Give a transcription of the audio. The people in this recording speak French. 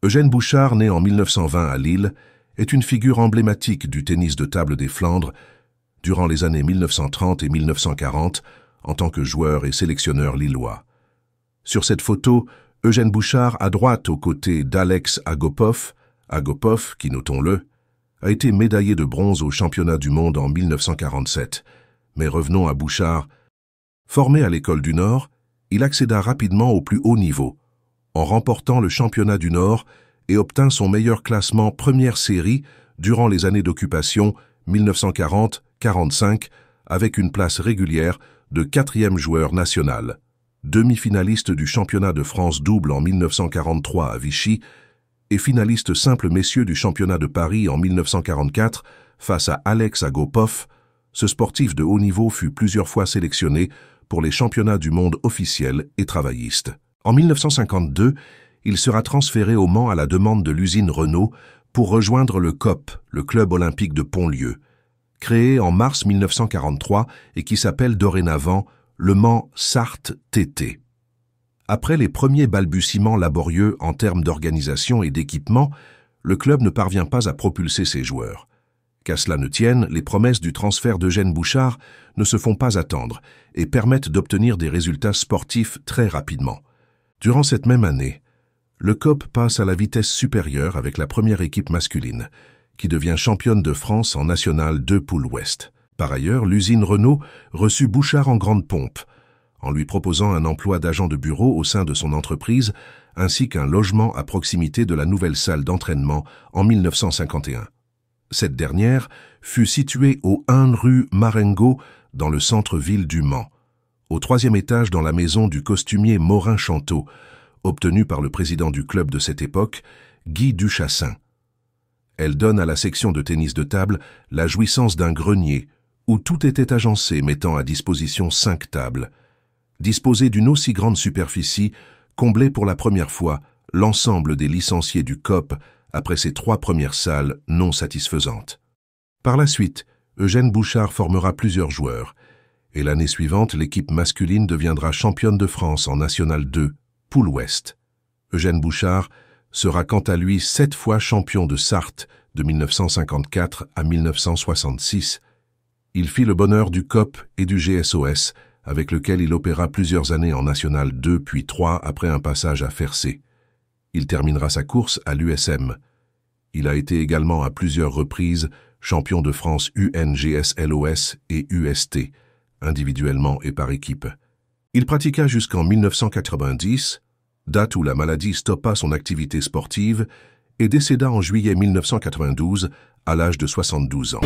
Eugène Bouchard, né en 1920 à Lille, est une figure emblématique du tennis de table des Flandres durant les années 1930 et 1940 en tant que joueur et sélectionneur lillois. Sur cette photo, Eugène Bouchard à droite aux côtés d'Alex Agopov, qui, notons-le, a été médaillé de bronze au championnat du monde en 1947. Mais revenons à Bouchard. Formé à l'École du Nord, il accéda rapidement au plus haut niveau, en remportant le championnat du Nord et obtint son meilleur classement première série durant les années d'occupation 1940-45 avec une place régulière de 4e joueur national. Demi-finaliste du championnat de France double en 1943 à Vichy et finaliste simple messieurs du championnat de Paris en 1944 face à Alex Agopov, ce sportif de haut niveau fut plusieurs fois sélectionné pour les championnats du monde officiels et travaillistes. En 1952, il sera transféré au Mans à la demande de l'usine Renault pour rejoindre le COP, le Club olympique de Pontlieu, créé en mars 1943 et qui s'appelle dorénavant le Mans Sarthe TT. Après les premiers balbutiements laborieux en termes d'organisation et d'équipement, le club ne parvient pas à propulser ses joueurs. Qu'à cela ne tienne, les promesses du transfert d'Eugène Bouchard ne se font pas attendre et permettent d'obtenir des résultats sportifs très rapidement. Durant cette même année, le COP passe à la vitesse supérieure avec la première équipe masculine, qui devient championne de France en National 2 Poule Ouest. Par ailleurs, l'usine Renault reçut Bouchard en grande pompe, en lui proposant un emploi d'agent de bureau au sein de son entreprise, ainsi qu'un logement à proximité de la nouvelle salle d'entraînement en 1951. Cette dernière fut située au 1 rue Marengo, dans le centre-ville du Mans, au 3e étage dans la maison du costumier Morin Chanteau, obtenue par le président du club de cette époque, Guy Duchassin. Elle donne à la section de tennis de table la jouissance d'un grenier, où tout était agencé mettant à disposition 5 tables. Disposées d'une aussi grande superficie, comblait pour la première fois l'ensemble des licenciés du COP après ses 3 premières salles non satisfaisantes. Par la suite, Eugène Bouchard formera plusieurs joueurs, et l'année suivante, l'équipe masculine deviendra championne de France en National 2, Poule Ouest. Eugène Bouchard sera quant à lui 7 fois champion de Sarthe de 1954 à 1966. Il fit le bonheur du COP et du GSOS, avec lequel il opéra plusieurs années en National 2 puis 3 après un passage à Fercé. Il terminera sa course à l'USM. Il a été également à plusieurs reprises champion de France UNGSLOS et UST, individuellement et par équipe. Il pratiqua jusqu'en 1990, date où la maladie stoppa son activité sportive, et décéda en juillet 1992 à l'âge de 72 ans.